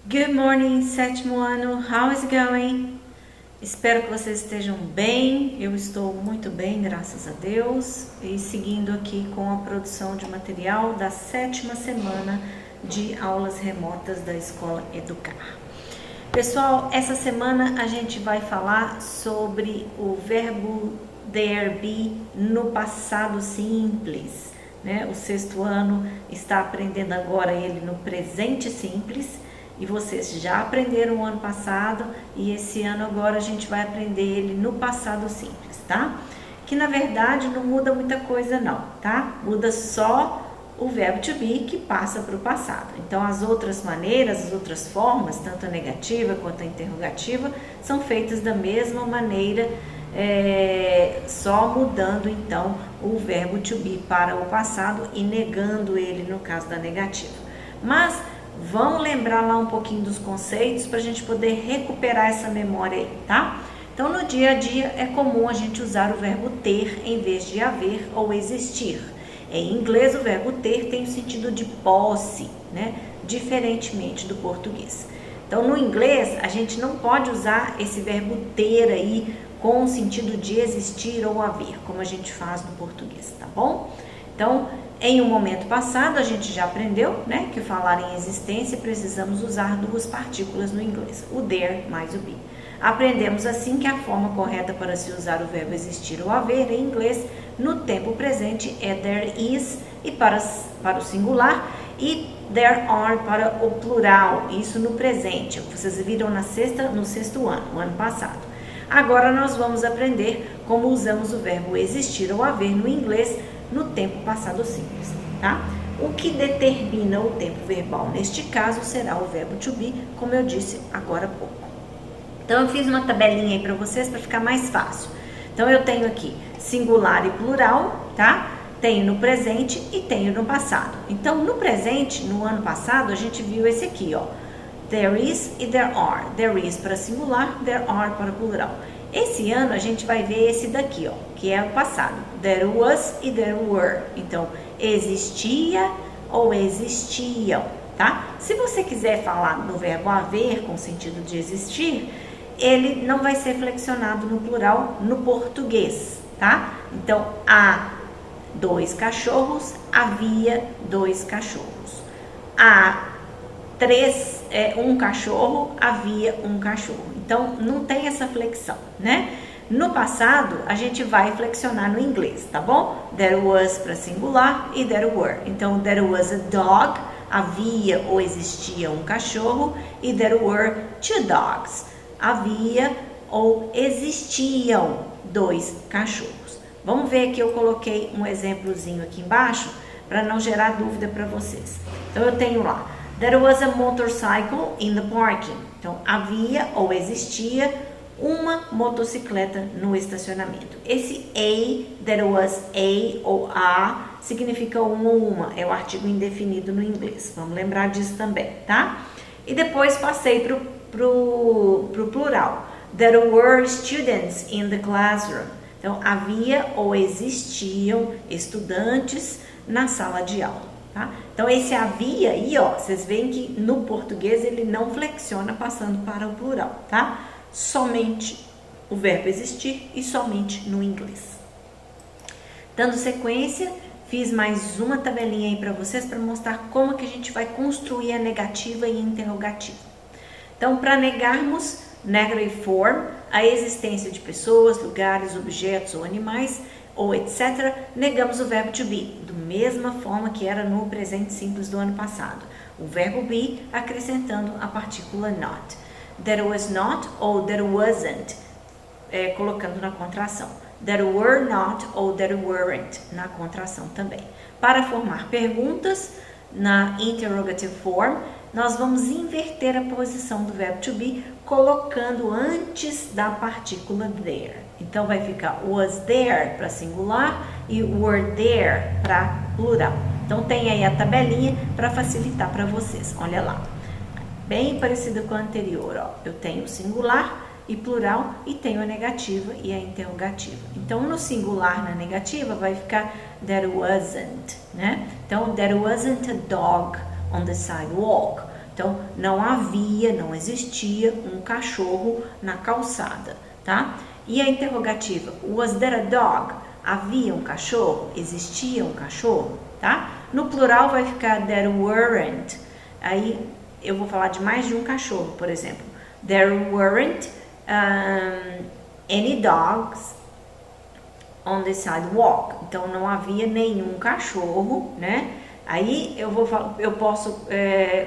Good morning, sétimo ano. How is it going? Espero que vocês estejam bem. Eu estou muito bem, graças a Deus. E seguindo aqui com a produção de material da sétima semana de aulas remotas da Escola Educar. Pessoal, essa semana a gente vai falar sobre o verbo there be no passado simples, né? O sexto ano está aprendendo agora ele no presente simples. E vocês já aprenderam o ano passado e esse ano agora a gente vai aprender ele no passado simples, tá? Que na verdade não muda muita coisa não, tá? Muda só o verbo to be que passa para o passado. Então as outras maneiras, as outras formas, tanto a negativa quanto a interrogativa, são feitas da mesma maneira, só mudando então o verbo to be para o passado e negando ele no caso da negativa. Mas vamos lembrar lá um pouquinho dos conceitos para a gente poder recuperar essa memória aí, tá? Então, no dia a dia é comum a gente usar o verbo ter em vez de haver ou existir. Em inglês, o verbo ter tem o sentido de posse, né? Diferentemente do português. Então, no inglês, a gente não pode usar esse verbo ter aí com o sentido de existir ou haver, como a gente faz no português, tá bom? Então, em um momento passado, a gente já aprendeu, né, que falar em existência precisamos usar duas partículas no inglês, o there mais o be. Aprendemos assim que a forma correta para se usar o verbo existir ou haver em inglês no tempo presente é there is e para o singular e there are para o plural, isso no presente. Vocês viram no sexto ano, o ano passado. Agora nós vamos aprender como usamos o verbo existir ou haver no inglês no tempo passado simples, tá? O que determina o tempo verbal neste caso será o verbo to be, como eu disse agora há pouco. Então eu fiz uma tabelinha aí para vocês para ficar mais fácil. Então eu tenho aqui singular e plural, tá? Tenho no presente e tenho no passado. Então no presente, no ano passado, a gente viu esse aqui, ó. There is e there are. There is para singular, there are para plural. Esse ano a gente vai ver esse daqui, ó, que é o passado. There was e there were. Então, existia ou existiam, tá? Se você quiser falar no verbo haver com sentido de existir, ele não vai ser flexionado no plural no português, tá? Então, há dois cachorros, havia dois cachorros. Há um cachorro, havia um cachorro. Então, não tem essa flexão, né? No passado, a gente vai flexionar no inglês, tá bom? There was para singular e there were. Então, there was a dog, havia ou existia um cachorro, e there were two dogs, havia ou existiam dois cachorros. Vamos ver que eu coloquei um exemplozinho aqui embaixo para não gerar dúvida para vocês. Então, eu tenho lá, there was a motorcycle in the parking. Então, havia ou existia uma motocicleta no estacionamento. Esse a, there was a ou a, significa um ou uma. É o artigo indefinido no inglês. Vamos lembrar disso também, tá? E depois passei pro plural. There were students in the classroom. Então, havia ou existiam estudantes na sala de aula. Tá? Então, esse havia aí, ó, vocês veem que no português ele não flexiona passando para o plural, tá? Somente o verbo existir e somente no inglês. Dando sequência, fiz mais uma tabelinha aí para vocês para mostrar como que a gente vai construir a negativa e a interrogativa. Então, para negarmos negative form, a existência de pessoas, lugares, objetos ou animais, ou etc., negamos o verbo to be, da mesma forma que era no presente simples do ano passado. O verbo be acrescentando a partícula not. There was not ou there wasn't, colocando na contração. There were not ou there weren't, na contração também. Para formar perguntas, na interrogative form, nós vamos inverter a posição do verbo to be, colocando antes da partícula there. Então, vai ficar was there para singular e were there para plural. Então, tem aí a tabelinha para facilitar para vocês. Olha lá. Bem parecida com a anterior, ó. Eu tenho o singular e plural e tenho a negativa e a interrogativa. Então, no singular, na negativa, vai ficar there wasn't, né? Então, there wasn't a dog on the sidewalk. Então, não havia, não existia um cachorro na calçada, tá? E a interrogativa, was there a dog? Havia um cachorro? Existia um cachorro, tá? No plural vai ficar there weren't. Aí eu vou falar de mais de um cachorro, por exemplo. There weren't any dogs on the sidewalk. Então não havia nenhum cachorro, né? Aí eu posso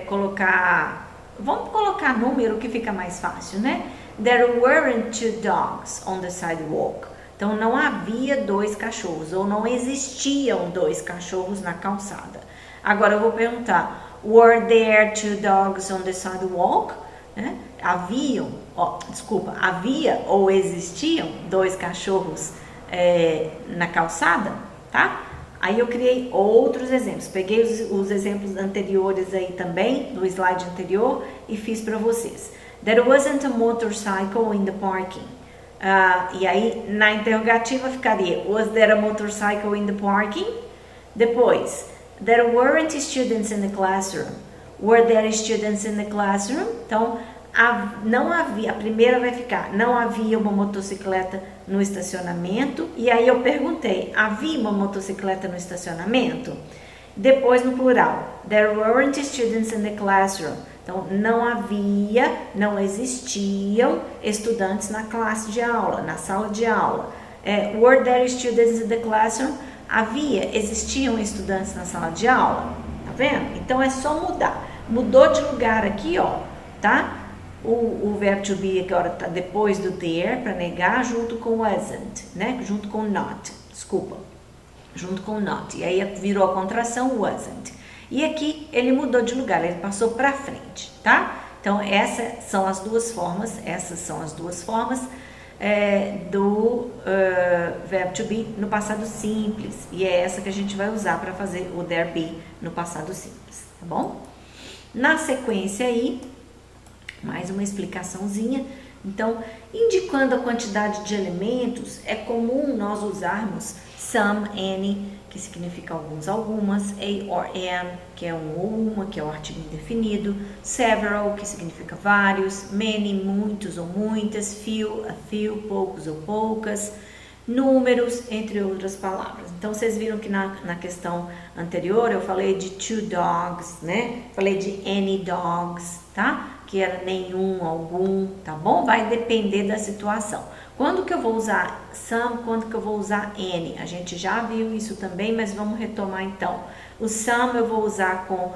colocar, vamos colocar número que fica mais fácil, né? There weren't two dogs on the sidewalk. Então não havia dois cachorros ou não existiam dois cachorros na calçada. Agora eu vou perguntar, were there two dogs on the sidewalk? Né? Havia ou existiam dois cachorros na calçada, tá? Aí eu criei outros exemplos, peguei os exemplos anteriores aí também, do slide anterior, e fiz para vocês. There wasn't a motorcycle in the parking. E aí na interrogativa ficaria, was there a motorcycle in the parking? Depois, there weren't students in the classroom. Were there students in the classroom? Então, não havia, a primeira vai ficar, não havia uma motocicleta no estacionamento. E aí eu perguntei, havia uma motocicleta no estacionamento? Depois no plural, there weren't students in the classroom. Então, não havia, não existiam estudantes na classe de aula, na sala de aula. Were there students in the classroom? Existiam estudantes na sala de aula. Tá vendo? Então, é só mudar. Mudou de lugar aqui, ó, tá? O verbo to be agora tá depois do there, para negar, junto com wasn't, né? Junto com not, desculpa. Junto com not. E aí virou a contração wasn't. E aqui ele mudou de lugar, ele passou para frente, tá? Então essas são as duas formas do verbo to be no passado simples. E é essa que a gente vai usar para fazer o there be no passado simples, tá bom? Na sequência aí, mais uma explicaçãozinha. Então, indicando a quantidade de elementos, é comum nós usarmos some, any, que significa alguns, algumas, a or an, que é um ou uma, que é o artigo indefinido, several, que significa vários, many, muitos ou muitas, few, a few, poucos ou poucas, números, entre outras palavras. Então, vocês viram que na questão anterior eu falei de two dogs, né? Falei de any dogs, tá? Que era nenhum, algum, tá bom? Vai depender da situação. Quando que eu vou usar some, quando que eu vou usar any? A gente já viu isso também, mas vamos retomar então. O some eu vou usar com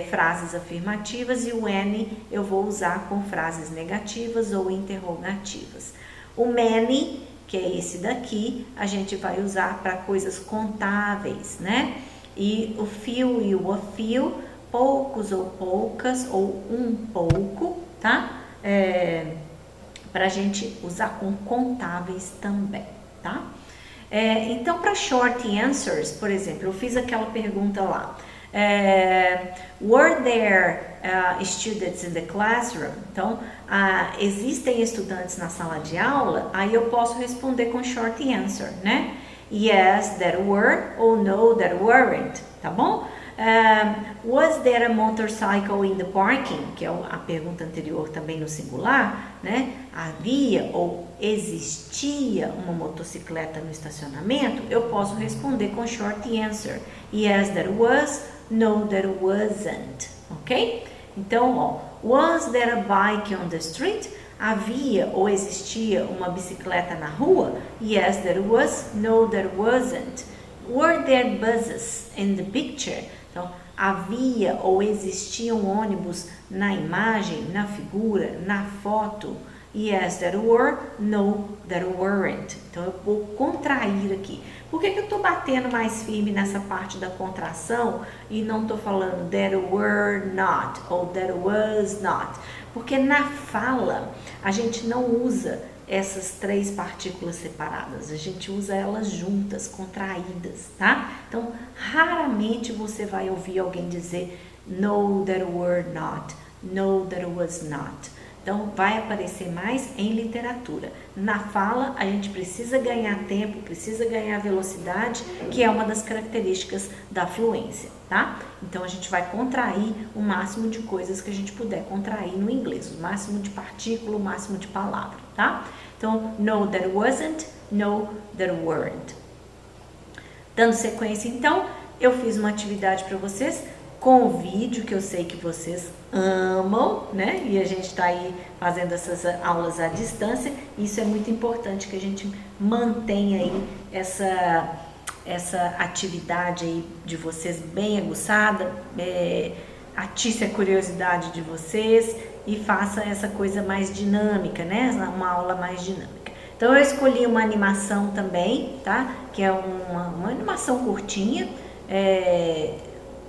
frases afirmativas e o any eu vou usar com frases negativas ou interrogativas. O many, que é esse daqui, a gente vai usar para coisas contáveis, né? E o few e o a few, poucos ou poucas, ou um pouco, tá? Para a gente usar com contáveis também, tá? Então, para short answers, por exemplo, eu fiz aquela pergunta lá. Were there students in the classroom? Então, existem estudantes na sala de aula? Aí eu posso responder com short answer, né? Yes, there were, ou no, there weren't, tá bom? Was there a motorcycle in the parking? Que é a pergunta anterior também no singular, né? Havia ou existia uma motocicleta no estacionamento? Eu posso responder com short answer. Yes, there was. No, there wasn't. Ok? Então, ó, was there a bike on the street? Havia ou existia uma bicicleta na rua? Yes, there was. No, there wasn't. Were there buses in the picture? Então, havia ou existiam ônibus na imagem, na figura, na foto? Yes, there were. No, there weren't. Então, eu vou contrair aqui. Por que eu estou batendo mais firme nessa parte da contração e não estou falando there were not ou there was not? Porque na fala, a gente não usa essas três partículas separadas, a gente usa elas juntas, contraídas, tá? Então, raramente você vai ouvir alguém dizer no, there were not, no, there was not. Então, vai aparecer mais em literatura. Na fala, a gente precisa ganhar tempo, precisa ganhar velocidade, que é uma das características da fluência, tá? Então, a gente vai contrair o máximo de coisas que a gente puder contrair no inglês, o máximo de partícula, o máximo de palavra, tá? Então, no, there wasn't, no, there weren't. Dando sequência, então, eu fiz uma atividade para vocês com o vídeo, que eu sei que vocês amam, né? E a gente está aí fazendo essas aulas à distância. Isso é muito importante, que a gente mantenha aí essa atividade aí de vocês bem aguçada, atice a curiosidade de vocês e faça essa coisa mais dinâmica, né? Uma aula mais dinâmica. Então, eu escolhi uma animação também, tá? Que é uma animação curtinha,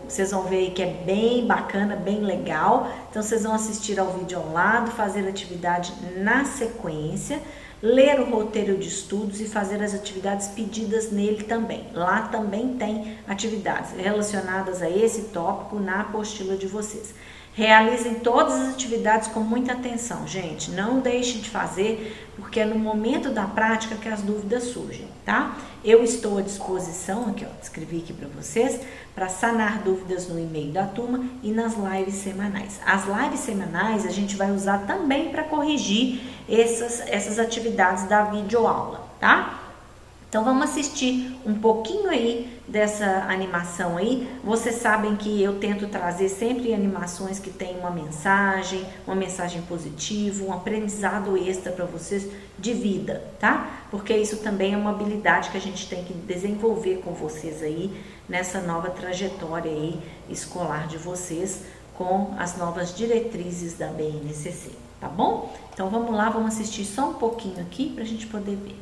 vocês vão ver aí que é bem bacana, bem legal. Então, vocês vão assistir ao vídeo ao lado, fazer a atividade na sequência, ler o roteiro de estudos e fazer as atividades pedidas nele também. Lá também tem atividades relacionadas a esse tópico na apostila de vocês. Realizem todas as atividades com muita atenção, gente. Não deixem de fazer, porque é no momento da prática que as dúvidas surgem, tá? Eu estou à disposição, aqui ó, escrevi aqui para vocês, para sanar dúvidas no e-mail da turma e nas lives semanais. As lives semanais a gente vai usar também para corrigir essas atividades da videoaula, tá? Então, vamos assistir um pouquinho aí dessa animação aí. Vocês sabem que eu tento trazer sempre animações que tem uma mensagem positiva, um aprendizado extra para vocês de vida, tá? Porque isso também é uma habilidade que a gente tem que desenvolver com vocês aí, nessa nova trajetória aí escolar de vocês, com as novas diretrizes da BNCC, tá bom? Então, vamos lá, vamos assistir só um pouquinho aqui para a gente poder ver.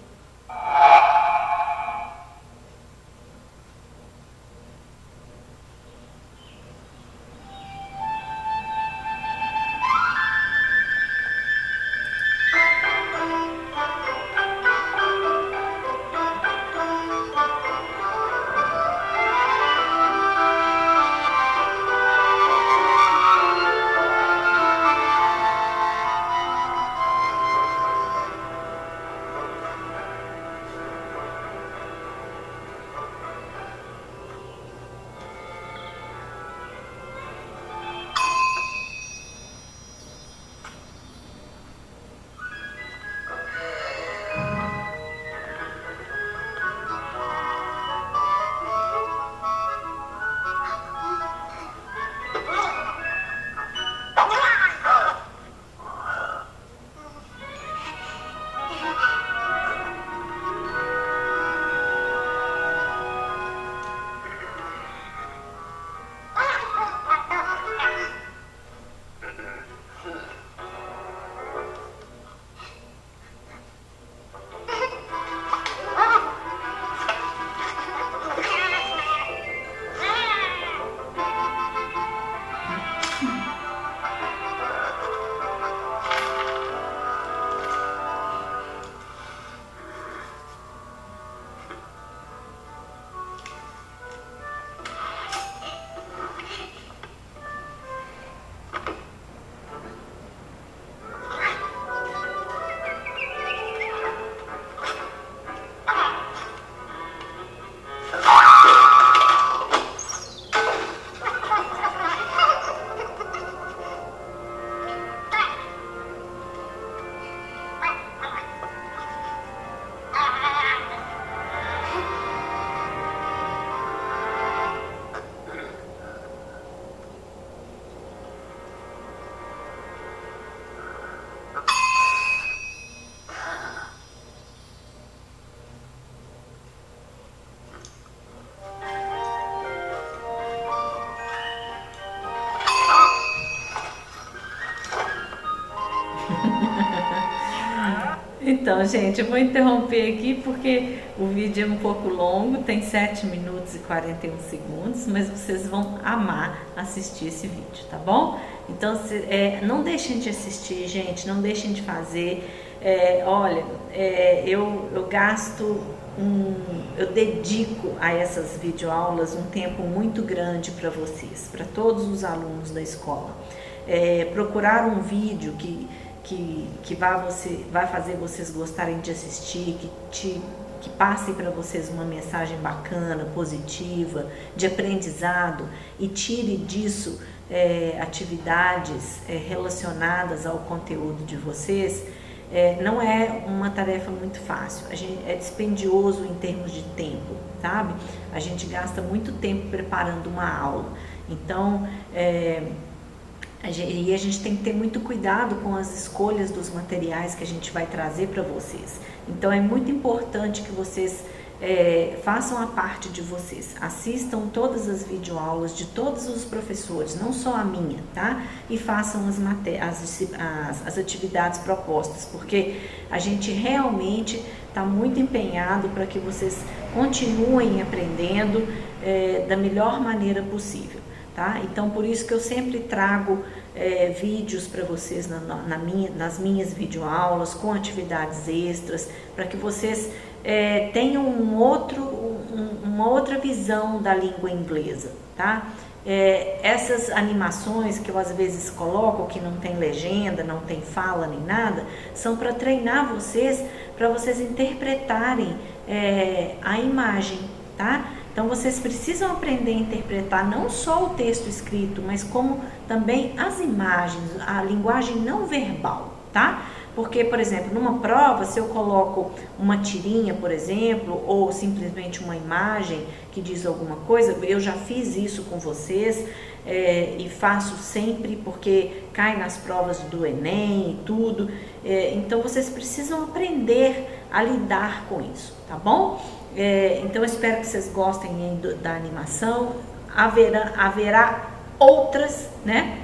Então, gente, eu vou interromper aqui porque o vídeo é um pouco longo, tem 7 minutos e 41 segundos, mas vocês vão amar assistir esse vídeo, tá bom? Então, não deixem de assistir, gente, não deixem de fazer. Olha, eu gasto, eu dedico a essas videoaulas um tempo muito grande para vocês, para todos os alunos da escola. Procurar um vídeo que que vai fazer vocês gostarem de assistir, que passe para vocês uma mensagem bacana, positiva, de aprendizado, e tire disso atividades relacionadas ao conteúdo de vocês, não é uma tarefa muito fácil. É dispendioso em termos de tempo, sabe? A gente gasta muito tempo preparando uma aula. Então, a gente tem que ter muito cuidado com as escolhas dos materiais que a gente vai trazer para vocês. Então, é muito importante que vocês façam a parte de vocês, assistam todas as videoaulas de todos os professores, não só a minha, tá? E façam as atividades propostas, porque a gente realmente está muito empenhado para que vocês continuem aprendendo da melhor maneira possível, tá? Então, por isso que eu sempre trago vídeos para vocês nas minhas videoaulas, com atividades extras, para que vocês tenham uma outra visão da língua inglesa, tá? Essas animações que eu às vezes coloco, que não tem legenda, não tem fala nem nada, são para treinar vocês, para vocês interpretarem a imagem, tá? Então vocês precisam aprender a interpretar não só o texto escrito, mas como também as imagens, a linguagem não verbal, tá? Porque, por exemplo, numa prova, se eu coloco uma tirinha, por exemplo, ou simplesmente uma imagem que diz alguma coisa, eu já fiz isso com vocês e faço sempre porque cai nas provas do Enem e tudo. Então, vocês precisam aprender a lidar com isso, tá bom? Então, eu espero que vocês gostem da animação. Haverá outras, né,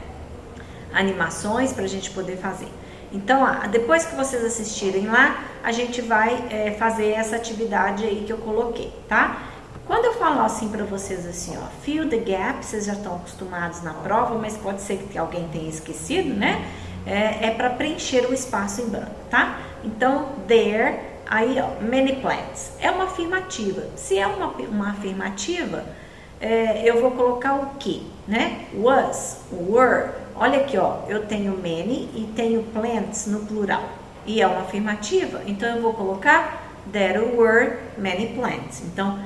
animações para a gente poder fazer. Então, depois que vocês assistirem lá, a gente vai fazer essa atividade aí que eu coloquei, tá? Quando eu falo assim para vocês assim, ó, fill the gap, vocês já estão acostumados na prova, mas pode ser que alguém tenha esquecido, né? É para preencher o espaço em branco, tá? Então, there, aí, ó, many plants. É uma afirmativa. Se é uma afirmativa, eu vou colocar o que, né? Was, were. Olha aqui, ó, eu tenho many e tenho plants no plural. E é uma afirmativa, então eu vou colocar there were many plants. Então,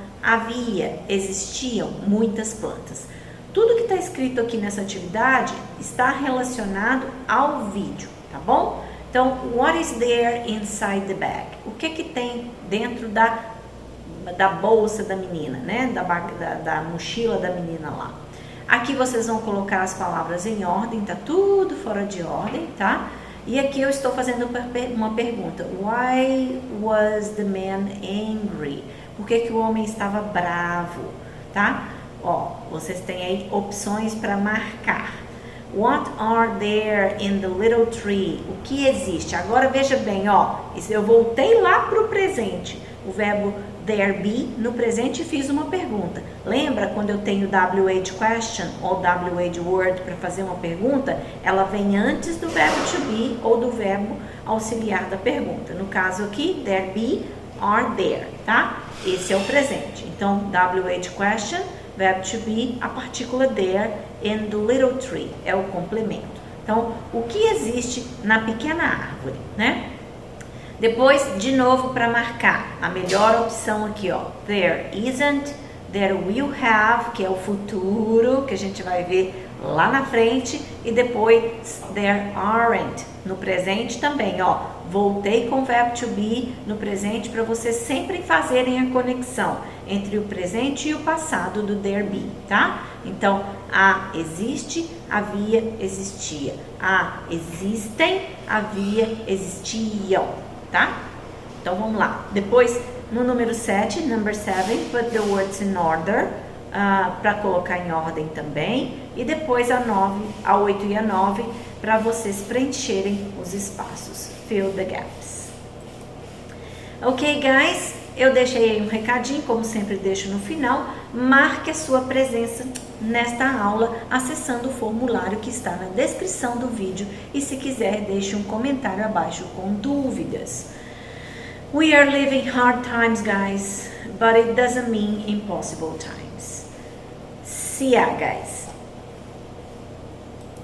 existiam muitas plantas. Tudo que está escrito aqui nessa atividade está relacionado ao vídeo, tá bom? Então, what is there inside the bag? O que tem dentro da bolsa da menina, né? Da mochila da menina lá. Aqui vocês vão colocar as palavras em ordem, tá tudo fora de ordem, tá? E aqui eu estou fazendo uma pergunta. Why was the man angry? Por que o homem estava bravo, tá? Ó, vocês têm aí opções para marcar. What are there in the little tree? O que existe? Agora veja bem, ó, eu voltei lá para o presente. O verbo there be no presente e fiz uma pergunta. Lembra quando eu tenho WH question ou WH word para fazer uma pergunta? Ela vem antes do verbo to be ou do verbo auxiliar da pergunta. No caso aqui, there be, are there, tá? Esse é o presente. Então, WH question, verbo to be, a partícula there, and the little tree é o complemento. Então, o que existe na pequena árvore, né? Depois, de novo, para marcar, a melhor opção aqui, ó, there isn't, there will have, que é o futuro, que a gente vai ver lá na frente, e depois, there aren't, no presente também, ó, voltei com o verbo to be no presente para vocês sempre fazerem a conexão entre o presente e o passado do there be, tá? Então, existe, havia, existia. Existem, havia, existiam. Tá? Então vamos lá. Depois, no número 7, number 7, put the words in order, para colocar em ordem também. E depois a 8 e a 9, para vocês preencherem os espaços. Fill the gaps. Ok, guys? Eu deixei aí um recadinho, como sempre deixo no final. Marque a sua presença nesta aula acessando o formulário que está na descrição do vídeo e se quiser deixe um comentário abaixo com dúvidas. We are living hard times, guys, but it doesn't mean impossible times. See ya, guys.